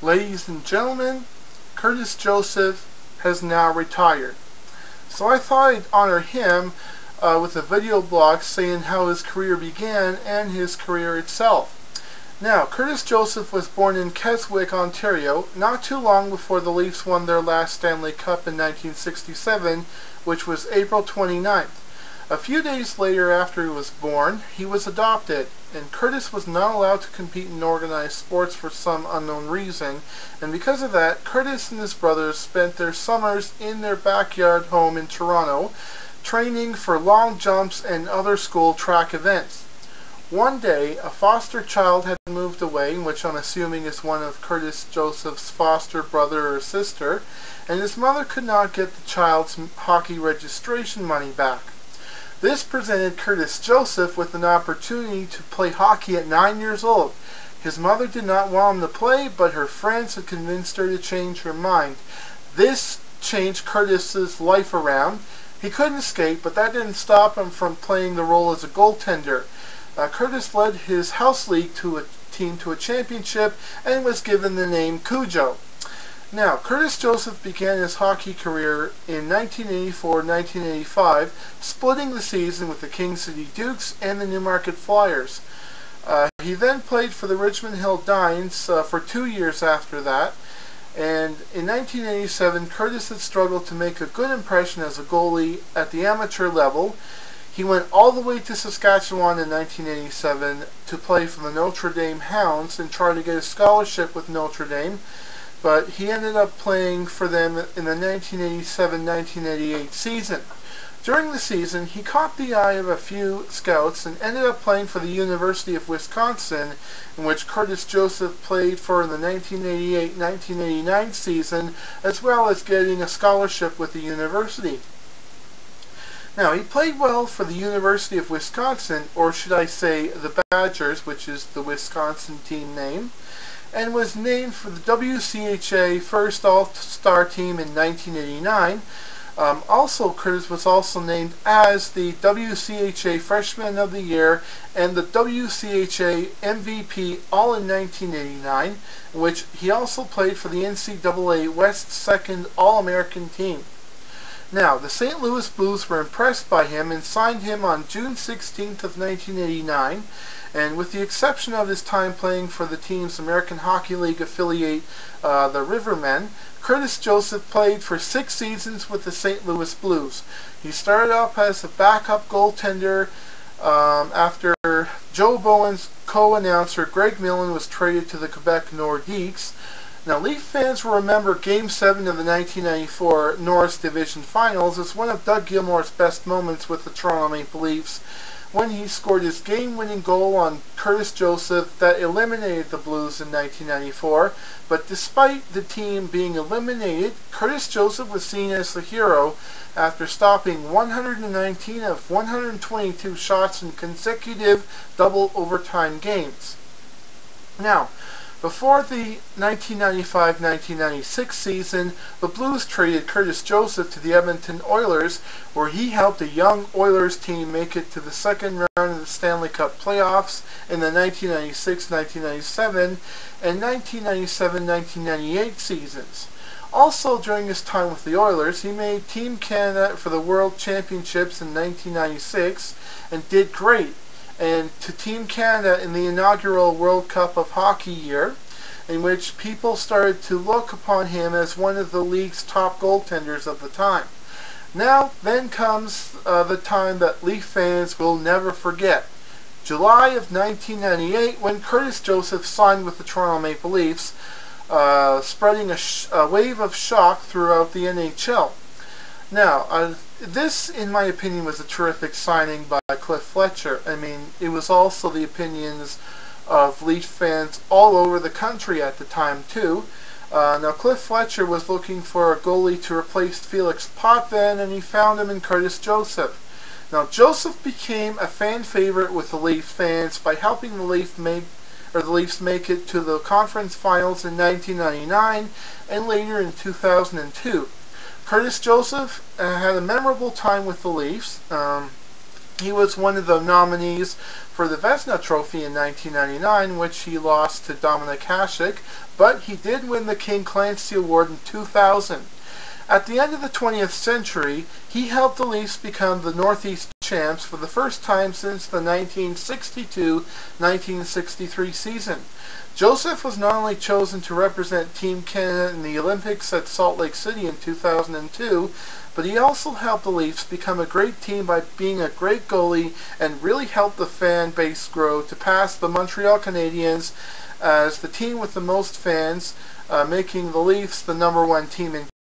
Ladies and gentlemen, Curtis Joseph has now retired. So I thought I'd honor him with a video blog saying how his career began and his career itself. Now, Curtis Joseph was born in Keswick, Ontario, not too long before the Leafs won their last Stanley Cup in 1967, which was April 29th. A few days later after he was born, he was adopted, and Curtis was not allowed to compete in organized sports for some unknown reason, and because of that, Curtis and his brothers spent their summers in their backyard home in Toronto, training for long jumps and other school track events. One day, a foster child had moved away, which I'm assuming is one of Curtis Joseph's foster brother or sister, and his mother could not get the child's hockey registration money back. This presented Curtis Joseph with an opportunity to play hockey at 9 years old. His mother did not want him to play, but her friends had convinced her to change her mind. This changed Curtis's life around. He couldn't skate, but that didn't stop him from playing the role as a goaltender. Curtis led his house league team to a championship and was given the name Cujo. Now, Curtis Joseph began his hockey career in 1984-1985, splitting the season with the King City Dukes and the Newmarket Flyers. He then played for the Richmond Hill Dines for 2 years after that, and in 1987 Curtis had struggled to make a good impression as a goalie at the amateur level. He went all the way to Saskatchewan in 1987 to play for the Notre Dame Hounds and try to get a scholarship with Notre Dame, but he ended up playing for them in the 1987-1988 season. During the season, he caught the eye of a few scouts and ended up playing for the University of Wisconsin, in which Curtis Joseph played for in the 1988-1989 season, as well as getting a scholarship with the university. Now, he played well for the University of Wisconsin, or should I say the Badgers, which is the Wisconsin team name, and was named for the WCHA First All-Star Team in 1989. Also, Curtis was also named as the WCHA Freshman of the Year and the WCHA MVP all in 1989, in which he also played for the NCAA West Second All-American Team. Now, the St. Louis Blues were impressed by him and signed him on June 16th of 1989, and with the exception of his time playing for the team's American Hockey League affiliate, the Rivermen, Curtis Joseph played for 6 seasons with the St. Louis Blues. He started off as a backup goaltender after Joe Bowen's co-announcer Greg Millen was traded to the Quebec Nordiques. Now, Leaf fans will remember Game 7 of the 1994 Norris Division Finals as one of Doug Gilmour's best moments with the Toronto Maple Leafs, when he scored his game-winning goal on Curtis Joseph that eliminated the Blues in 1994. But despite the team being eliminated, Curtis Joseph was seen as the hero after stopping 119 of 122 shots in consecutive double overtime games. Now, before the 1995-1996 season, the Blues traded Curtis Joseph to the Edmonton Oilers, where he helped a young Oilers team make it to the second round of the Stanley Cup playoffs in the 1996-1997 and 1997-1998 seasons. Also, during his time with the Oilers, he made Team Canada for the World Championships in 1996 and did great, and to Team Canada in the inaugural World Cup of Hockey year, in which people started to look upon him as one of the league's top goaltenders of the time. Now, then comes the time that Leaf fans will never forget. July of 1998, when Curtis Joseph signed with the Toronto Maple Leafs, spreading a wave of shock throughout the NHL. Now, this, in my opinion, was a terrific signing by Cliff Fletcher. I mean, it was also the opinions of Leaf fans all over the country at the time, too. Now, Cliff Fletcher was looking for a goalie to replace Felix Potvin, and he found him in Curtis Joseph. Now, Joseph became a fan favorite with the Leaf fans by helping the Leafs make it to the conference finals in 1999 and later in 2002. Curtis Joseph had a memorable time with the Leafs. He was one of the nominees for the Vezina Trophy in 1999, which he lost to Dominik Hasek, but he did win the King Clancy Award in 2000. At the end of the 20th century, he helped the Leafs become the Northeast champs for the first time since the 1962-1963 season. Joseph was not only chosen to represent Team Canada in the Olympics at Salt Lake City in 2002, but he also helped the Leafs become a great team by being a great goalie and really helped the fan base grow to pass the Montreal Canadiens as the team with the most fans, making the Leafs the #1 team in